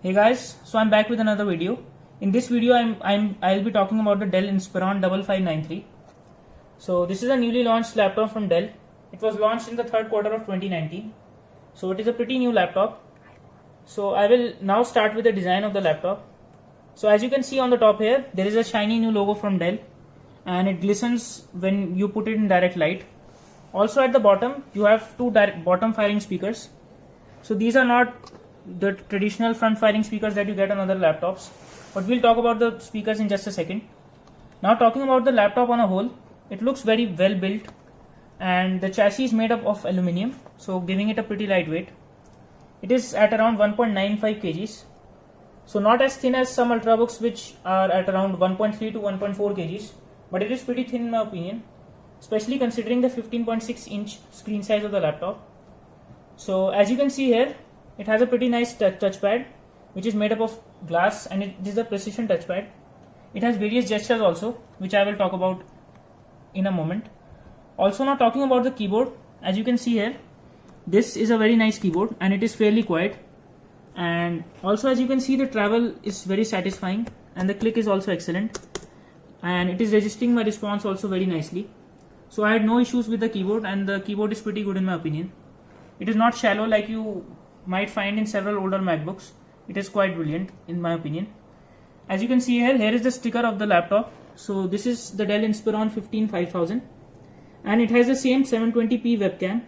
Hey guys, so I'm back with another video. In this video, I'll be talking about the Dell Inspiron 5593. So this is a newly launched laptop from Dell. It was launched in the third quarter of 2019. So it is a pretty new laptop. So I will now start with the design of the laptop. So as you can see on the top here, there is a shiny new logo from Dell, and it glistens when you put it in direct light. Also at the bottom, you have two bottom firing speakers. So these are not the traditional front firing speakers that you get on other laptops, but we'll talk about the speakers in just a second. Now talking about the laptop on a whole, it looks very well built, and the chassis is made up of aluminium, so giving it a pretty lightweight. It is at around 1.95 kgs, so not as thin as some ultrabooks which are at around 1.3 to 1.4 kgs, but it is pretty thin in my opinion, especially considering the 15.6 inch screen size of the laptop. So as you can see here, it has a pretty nice touchpad which is made up of glass, and it is a precision touchpad. It has various gestures also, which I will talk about in a moment. Also, now talking about the keyboard, as you can see here, this is a very nice keyboard and it is fairly quiet. And also as you can see, the travel is very satisfying and the click is also excellent, and it is registering my response also very nicely. So I had no issues with the keyboard, and the keyboard is pretty good in my opinion. It is not shallow like you might find in several older MacBooks. It is quite brilliant in my opinion. As you can see here, here is the sticker of the laptop. So this is the Dell Inspiron 5000, and it has the same 720p webcam,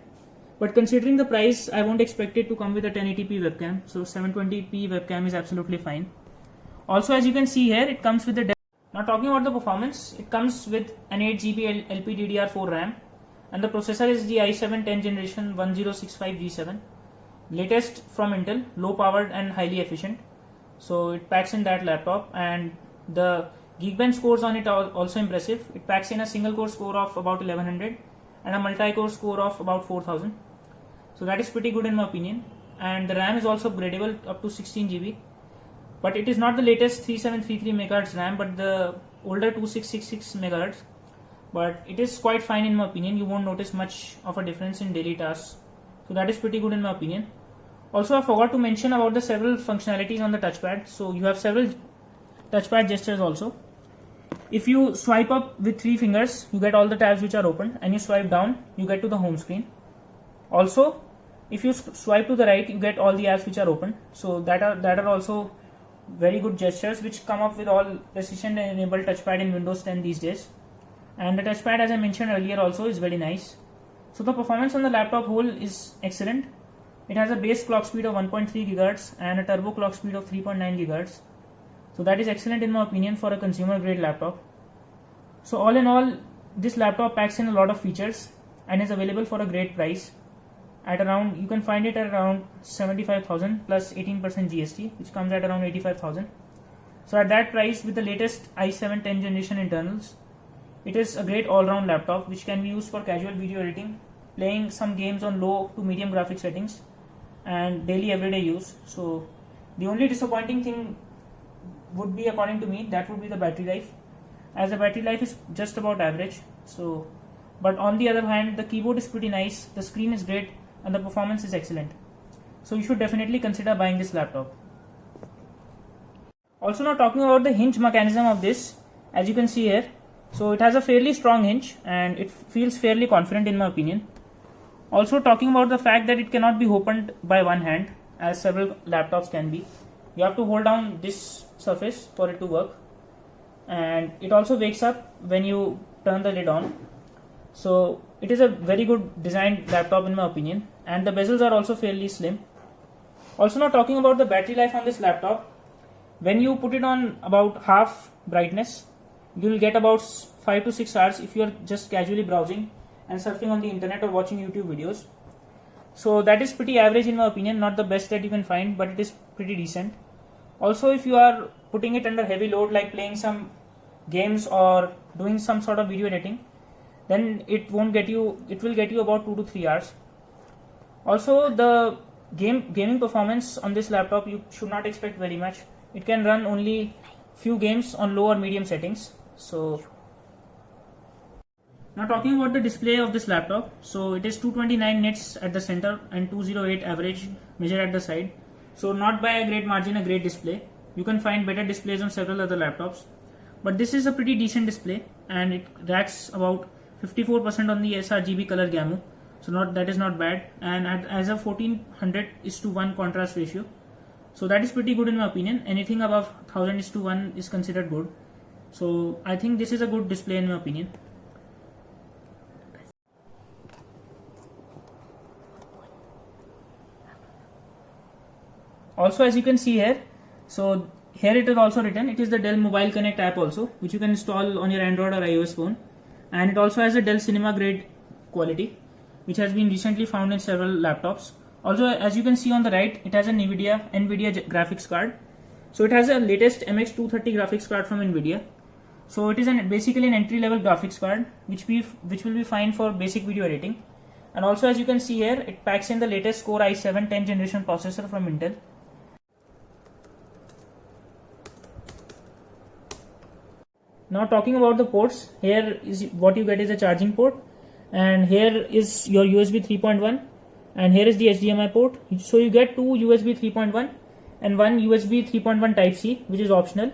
but considering the price, I won't expect it to come with a 1080p webcam, so 720p webcam is absolutely fine. Also as you can see here, it comes with the now talking about the performance, it comes with an 8GB LPDDR4 RAM, and the processor is the i7 10th generation 1065G7, latest from Intel, low powered and highly efficient. So it packs in that laptop, and the Geekbench scores on it are also impressive. It packs in a single core score of about 1100 and a multi-core score of about 4000. So that is pretty good in my opinion, and the RAM is also upgradable up to 16GB, but it is not the latest 3733 MHz RAM but the older 2666 MHz, but it is quite fine in my opinion. You won't notice much of a difference in daily tasks, so that is pretty good in my opinion. Also, I forgot to mention about the several functionalities on the touchpad. So you have several touchpad gestures also. If you swipe up with 3 fingers, you get all the tabs which are open, and you swipe down, you get to the home screen. Also, if you swipe to the right, you get all the apps which are open. So that are also very good gestures which come up with all precision enabled touchpad in Windows 10 these days. And the touchpad, as I mentioned earlier, also is very nice. So the performance on the laptop whole is excellent. It has a base clock speed of 1.3 GHz and a turbo clock speed of 3.9 GHz. So that is excellent in my opinion for a consumer grade laptop. So all in all, this laptop packs in a lot of features and is available for a great price. At around, you can find it at around 75,000 plus 18% GST, which comes at around 85,000. So at that price, with the latest i7 10th generation internals, it is a great all-round laptop which can be used for casual video editing, playing some games on low to medium graphic settings, and daily everyday use. So the only disappointing thing would be, according to me, that would be the battery life, as the battery life is just about average. So, but on the other hand, the keyboard is pretty nice, the screen is great, and the performance is excellent. So you should definitely consider buying this laptop. Also, now talking about the hinge mechanism of this, as you can see here, so it has a fairly strong hinge and it feels fairly confident in my opinion. Also talking about the fact that it cannot be opened by one hand as several laptops can be. You have to hold down this surface for it to work, and it also wakes up when you turn the lid on. So it is a very good designed laptop in my opinion, and the bezels are also fairly slim. Also now talking about the battery life on this laptop, when you put it on about half brightness, you will get about 5 to 6 hours if you are just casually browsing and surfing on the internet or watching YouTube videos. So that is pretty average in my opinion, not the best that you can find, but it is pretty decent. Also, if you are putting it under heavy load like playing some games or doing some sort of video editing, then it will get you about 2 to 3 hours. Also, the gaming performance on this laptop, you should not expect very much. It can run only few games on low or medium settings. So now talking about the display of this laptop, so it is 229 nits at the center and 208 average measure at the side. So not by a great margin a great display. You can find better displays on several other laptops, but this is a pretty decent display, and it racks about 54% on the sRGB color gamut, so that is not bad, and as a 1400:1 contrast ratio, so that is pretty good in my opinion. Anything above 1000:1 is considered good, so I think this is a good display in my opinion. Also, as you can see here, so here it is also written, it is the Dell Mobile Connect app also, which you can install on your Android or iOS phone, and it also has a Dell Cinema grade quality, which has been recently found in several laptops. Also, as you can see on the right, it has a NVIDIA graphics card. So it has a latest MX230 graphics card from NVIDIA. So it is basically an entry level graphics card, which will be fine for basic video editing. And also, as you can see here, it packs in the latest Core i7 10th generation processor from Intel. Now talking about the ports, here is what you get is a charging port, and here is your USB 3.1, and here is the HDMI port. So you get two USB 3.1 and one USB 3.1 Type C, which is optional,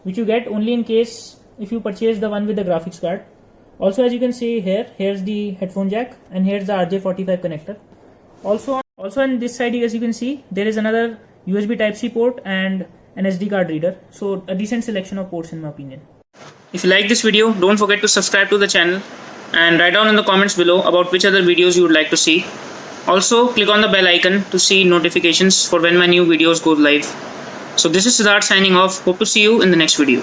which you get only in case if you purchase the one with the graphics card. Also, as you can see here, here's the headphone jack, and here's the RJ45 connector. Also on this side, as you can see, there is another USB Type C port and an SD card reader. So a decent selection of ports in my opinion. If you like this video, don't forget to subscribe to the channel and write down in the comments below about which other videos you would like to see. Also, click on the bell icon to see notifications for when my new videos go live. So this is Siddharth signing off. Hope to see you in the next video.